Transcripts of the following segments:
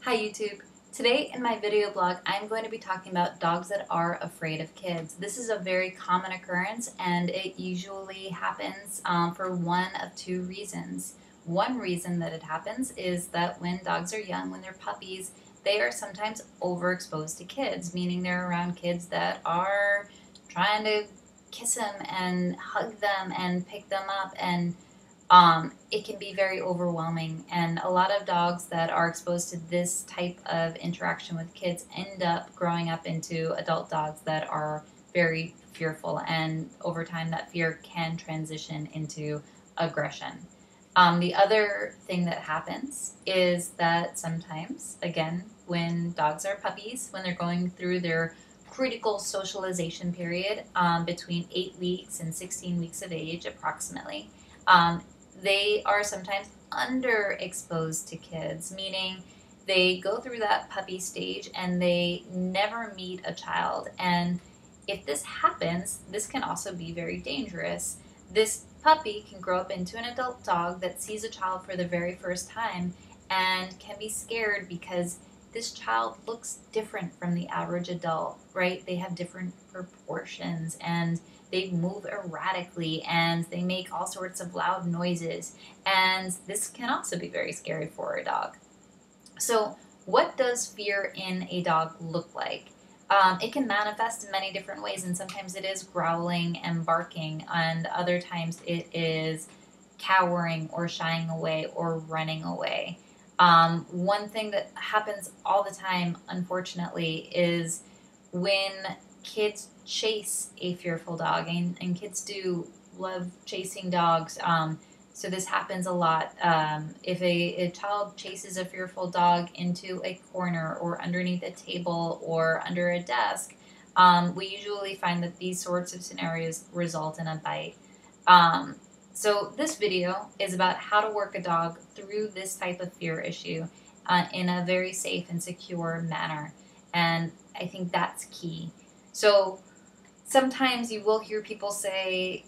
Hi YouTube. Today in my video blog I'm going to be talking about dogs that are afraid of kids. This is a very common occurrence and it usually happens for one of two reasons. One reason that it happens is that when dogs are young, when they're puppies, they are sometimes overexposed to kids, meaning they're around kids that are trying to kiss them and hug them and pick them up, and it can be very overwhelming, and a lot of dogs that are exposed to this type of interaction with kids end up growing up into adult dogs that are very fearful, and over time that fear can transition into aggression. The other thing that happens is that sometimes, again, when dogs are puppies, when they're going through their critical socialization period between 8 weeks and 16 weeks of age approximately, they are sometimes underexposed to kids, meaning they go through that puppy stage and they never meet a child. And if this happens, this can also be very dangerous. This puppy can grow up into an adult dog that sees a child for the very first time and can be scared because this child looks different from the average adult, right? They have different proportions and they move erratically and they make all sorts of loud noises. And this can also be very scary for a dog. So what does fear in a dog look like? It can manifest in many different ways, and sometimes it is growling and barking, and other times it is cowering or shying away or running away. One thing that happens all the time, unfortunately, is when kids chase a fearful dog, and kids do love chasing dogs. So this happens a lot. If a child chases a fearful dog into a corner or underneath a table or under a desk, we usually find that these sorts of scenarios result in a bite. So this video is about how to work a dog through this type of fear issue in a very safe and secure manner. And I think that's key. So sometimes you will hear people say,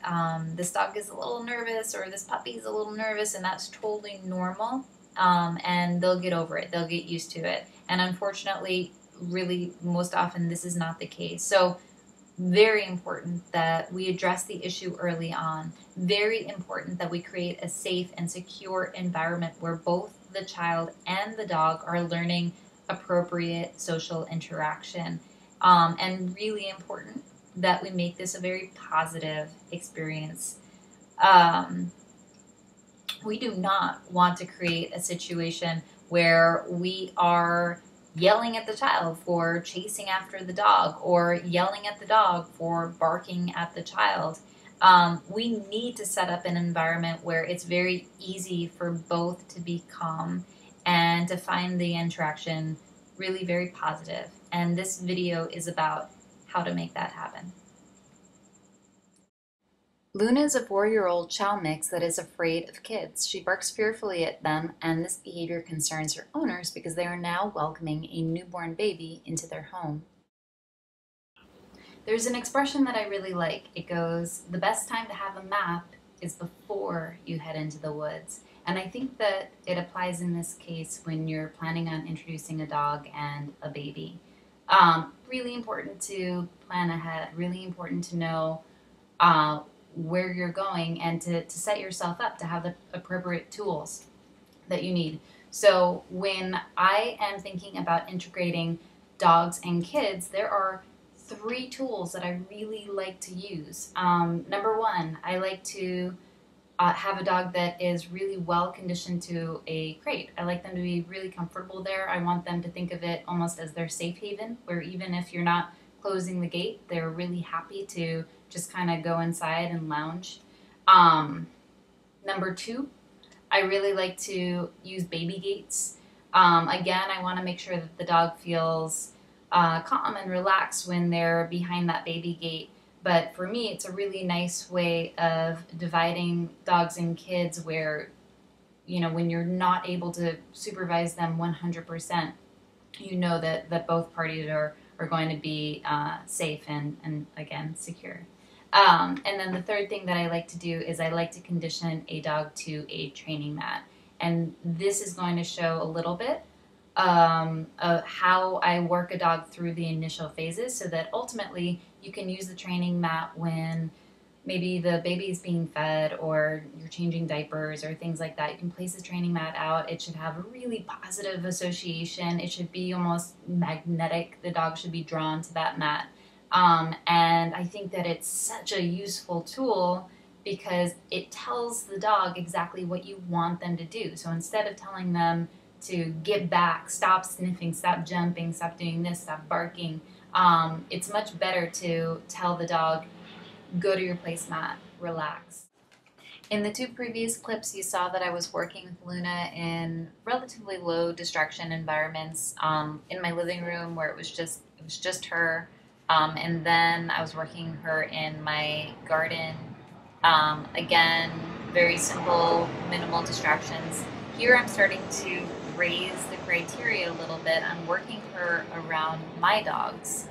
this dog is a little nervous or this puppy is a little nervous, and that's totally normal. And they'll get over it. They'll get used to it. And unfortunately, really most often this is not the case. So very important that we address the issue early on. Very important that we create a safe and secure environment where both the child and the dog are learning appropriate social interaction. And really important that we make this a very positive experience. We do not want to create a situation where we are yelling at the child for chasing after the dog or yelling at the dog for barking at the child. We need to set up an environment where it's very easy for both to be calm and to find the interaction really very positive. And this video is about how to make that happen. Luna is a 4-year-old Chow mix that is afraid of kids. She barks fearfully at them, and this behavior concerns her owners because they are now welcoming a newborn baby into their home. There's an expression that I really like. It goes, the best time to have a map is before you head into the woods. And I think that it applies in this case when you're planning on introducing a dog and a baby. Really important to plan ahead, really important to know where you're going and to set yourself up to have the appropriate tools that you need. So when I am thinking about integrating dogs and kids, there are 3 tools that I really like to use. Number 1, I like to have a dog that is really well conditioned to a crate. I like them to be really comfortable there. I want them to think of it almost as their safe haven, where even if you're not closing the gate, they're really happy to just kind of go inside and lounge. Number 2, I really like to use baby gates. Again, I want to make sure that the dog feels calm and relaxed when they're behind that baby gate. But for me, it's a really nice way of dividing dogs and kids where, you know, when you're not able to supervise them 100%, you know that both parties are going to be safe and again, secure. And then the third thing that I like to do is I like to condition a dog to a training mat. And this is going to show a little bit how I work a dog through the initial phases so that ultimately you can use the training mat when maybe the baby is being fed or you're changing diapers or things like that. You can place the training mat out. It should have a really positive association. It should be almost magnetic. The dog should be drawn to that mat. And I think that it's such a useful tool because it tells the dog exactly what you want them to do. So instead of telling them to get back, stop sniffing, stop jumping, stop doing this, stop barking, it's much better to tell the dog, go to your placemat, relax. In the two previous clips, you saw that I was working with Luna in relatively low distraction environments, in my living room where it was just her, and then I was working her in my garden. Again, very simple, minimal distractions. Here, I'm starting to raise the criteria a little bit. I'm working her around my dogs.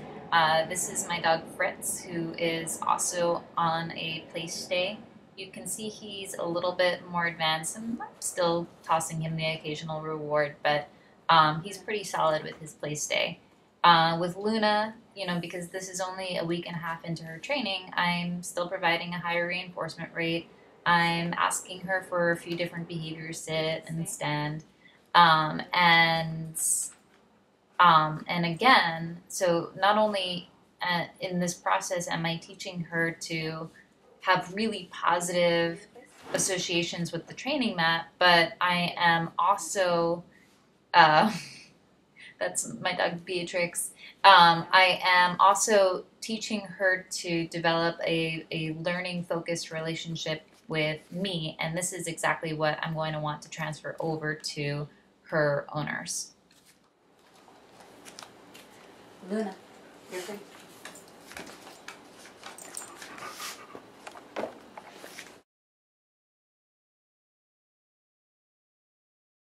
This is my dog Fritz, who is also on a place stay. You can see he's a little bit more advanced, and I'm still tossing him the occasional reward, but he's pretty solid with his play stay. With Luna, because this is only a week and a half into her training, I'm still providing a higher reinforcement rate. I'm asking her for a few different behaviors, sit and stand, um, and and again, so not only in this process am I teaching her to have really positive associations with the training mat, but I am also, uh, that's my dog Beatrix. I am also teaching her to develop a learning focused relationship with me, and this is exactly what I'm going to want to transfer over to her owners. Luna, you're free.